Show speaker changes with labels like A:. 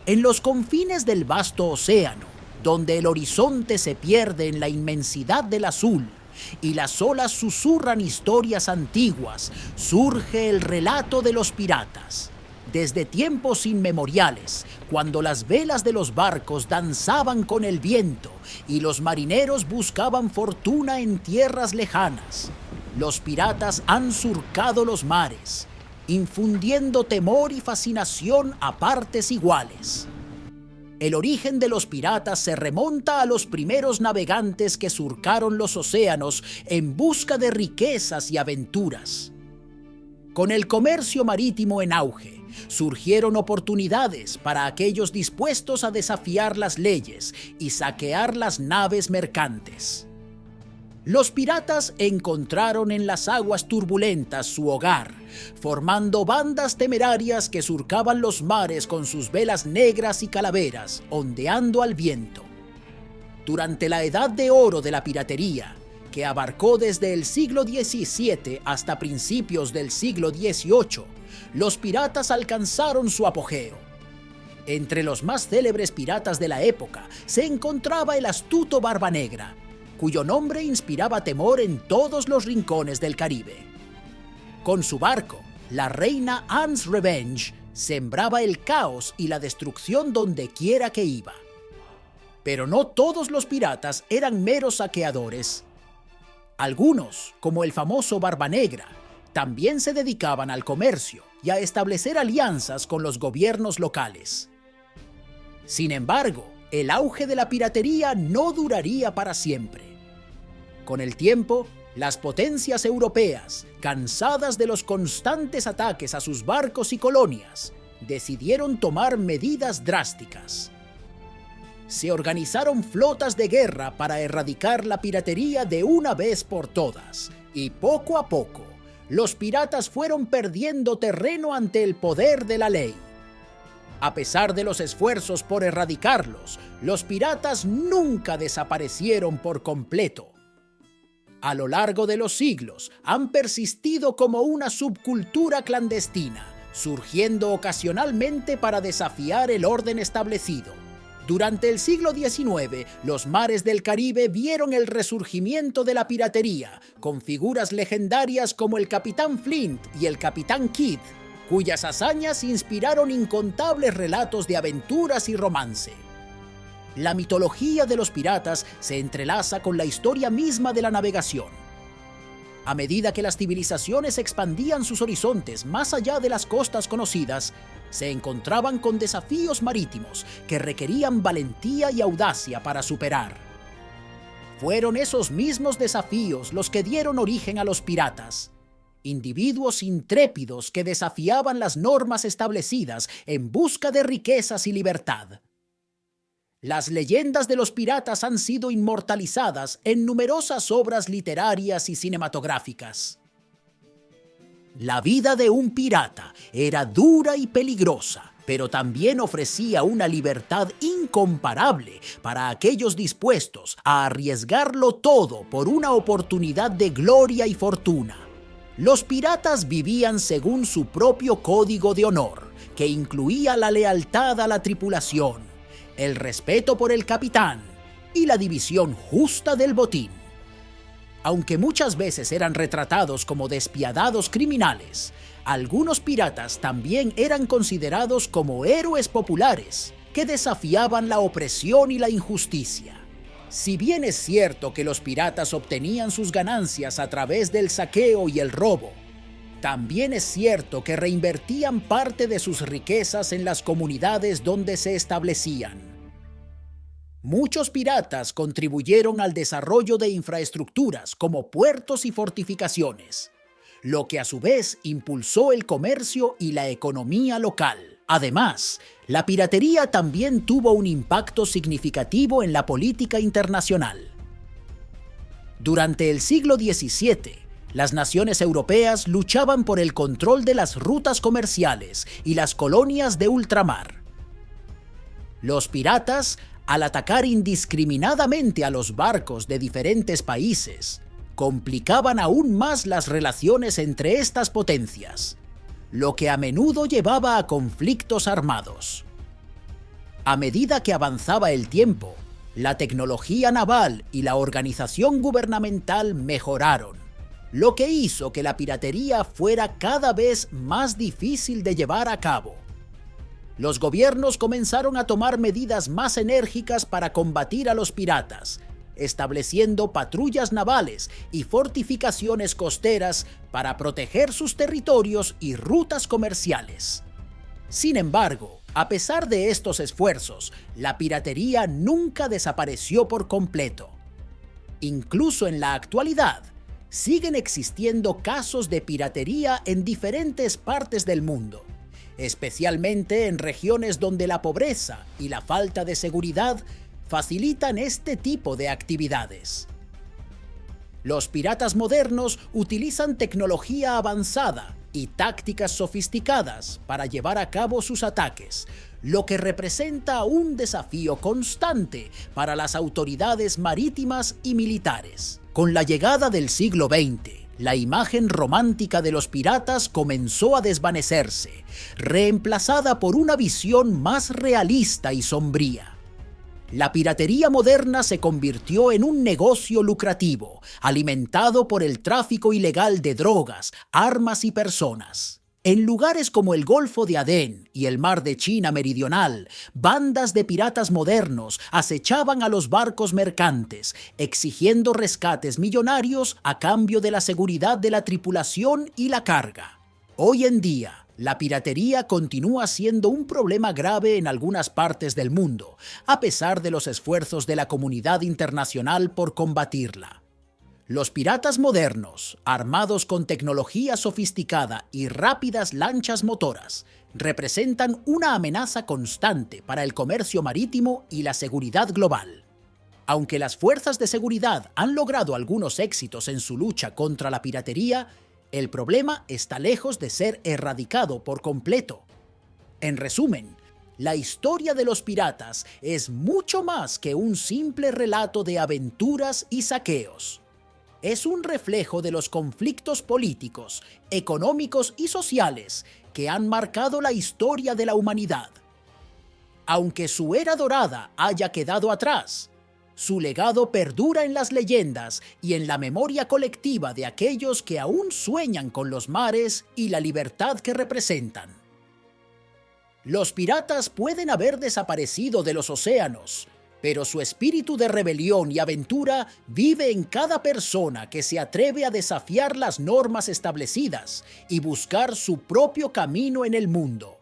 A: En los confines del vasto océano, donde el horizonte se pierde en la inmensidad del azul y las olas susurran historias antiguas, surge el relato de los piratas. Desde tiempos inmemoriales, cuando las velas de los barcos danzaban con el viento y los marineros buscaban fortuna en tierras lejanas, los piratas han surcado los mares, infundiendo temor y fascinación a partes iguales. El origen de los piratas se remonta a los primeros navegantes que surcaron los océanos en busca de riquezas y aventuras. Con el comercio marítimo en auge, surgieron oportunidades para aquellos dispuestos a desafiar las leyes y saquear las naves mercantes. Los piratas encontraron en las aguas turbulentas su hogar, formando bandas temerarias que surcaban los mares con sus velas negras y calaveras, ondeando al viento. Durante la Edad de Oro de la piratería, que abarcó desde el siglo XVII hasta principios del siglo XVIII, los piratas alcanzaron su apogeo. Entre los más célebres piratas de la época se encontraba el astuto Barba Negra, cuyo nombre inspiraba temor en todos los rincones del Caribe. Con su barco, la reina Anne's Revenge sembraba el caos y la destrucción donde quiera que iba. Pero no todos los piratas eran meros saqueadores. Algunos, como el famoso Barba Negra, también se dedicaban al comercio y a establecer alianzas con los gobiernos locales. Sin embargo, el auge de la piratería no duraría para siempre. Con el tiempo, las potencias europeas, cansadas de los constantes ataques a sus barcos y colonias, decidieron tomar medidas drásticas. Se organizaron flotas de guerra para erradicar la piratería de una vez por todas, y poco a poco, los piratas fueron perdiendo terreno ante el poder de la ley. A pesar de los esfuerzos por erradicarlos, los piratas nunca desaparecieron por completo. A lo largo de los siglos, han persistido como una subcultura clandestina, surgiendo ocasionalmente para desafiar el orden establecido. Durante el siglo XIX, los mares del Caribe vieron el resurgimiento de la piratería, con figuras legendarias como el Capitán Flint y el Capitán Kidd, cuyas hazañas inspiraron incontables relatos de aventuras y romance. La mitología de los piratas se entrelaza con la historia misma de la navegación. A medida que las civilizaciones expandían sus horizontes más allá de las costas conocidas, se encontraban con desafíos marítimos que requerían valentía y audacia para superar. Fueron esos mismos desafíos los que dieron origen a los piratas, individuos intrépidos que desafiaban las normas establecidas en busca de riquezas y libertad. Las leyendas de los piratas han sido inmortalizadas en numerosas obras literarias y cinematográficas. La vida de un pirata era dura y peligrosa, pero también ofrecía una libertad incomparable para aquellos dispuestos a arriesgarlo todo por una oportunidad de gloria y fortuna. Los piratas vivían según su propio código de honor, que incluía la lealtad a la tripulación, el respeto por el capitán y la división justa del botín. Aunque muchas veces eran retratados como despiadados criminales, algunos piratas también eran considerados como héroes populares que desafiaban la opresión y la injusticia. Si bien es cierto que los piratas obtenían sus ganancias a través del saqueo y el robo, también es cierto que reinvertían parte de sus riquezas en las comunidades donde se establecían. Muchos piratas contribuyeron al desarrollo de infraestructuras como puertos y fortificaciones, lo que a su vez impulsó el comercio y la economía local. Además, la piratería también tuvo un impacto significativo en la política internacional. Durante el siglo XVII, las naciones europeas luchaban por el control de las rutas comerciales y las colonias de ultramar. Los piratas, al atacar indiscriminadamente a los barcos de diferentes países, complicaban aún más las relaciones entre estas potencias, lo que a menudo llevaba a conflictos armados. A medida que avanzaba el tiempo, la tecnología naval y la organización gubernamental mejoraron, lo que hizo que la piratería fuera cada vez más difícil de llevar a cabo. Los gobiernos comenzaron a tomar medidas más enérgicas para combatir a los piratas, estableciendo patrullas navales y fortificaciones costeras para proteger sus territorios y rutas comerciales. Sin embargo, a pesar de estos esfuerzos, la piratería nunca desapareció por completo. Incluso en la actualidad, siguen existiendo casos de piratería en diferentes partes del mundo, especialmente en regiones donde la pobreza y la falta de seguridad facilitan este tipo de actividades. Los piratas modernos utilizan tecnología avanzada y tácticas sofisticadas para llevar a cabo sus ataques, lo que representa un desafío constante para las autoridades marítimas y militares. Con la llegada del siglo XX, la imagen romántica de los piratas comenzó a desvanecerse, reemplazada por una visión más realista y sombría. La piratería moderna se convirtió en un negocio lucrativo, alimentado por el tráfico ilegal de drogas, armas y personas. En lugares como el Golfo de Adén y el Mar de China Meridional, bandas de piratas modernos acechaban a los barcos mercantes, exigiendo rescates millonarios a cambio de la seguridad de la tripulación y la carga. Hoy en día, la piratería continúa siendo un problema grave en algunas partes del mundo, a pesar de los esfuerzos de la comunidad internacional por combatirla. Los piratas modernos, armados con tecnología sofisticada y rápidas lanchas motoras, representan una amenaza constante para el comercio marítimo y la seguridad global. Aunque las fuerzas de seguridad han logrado algunos éxitos en su lucha contra la piratería, el problema está lejos de ser erradicado por completo. En resumen, la historia de los piratas es mucho más que un simple relato de aventuras y saqueos. Es un reflejo de los conflictos políticos, económicos y sociales que han marcado la historia de la humanidad. Aunque su era dorada haya quedado atrás, su legado perdura en las leyendas y en la memoria colectiva de aquellos que aún sueñan con los mares y la libertad que representan. Los piratas pueden haber desaparecido de los océanos, pero su espíritu de rebelión y aventura vive en cada persona que se atreve a desafiar las normas establecidas y buscar su propio camino en el mundo.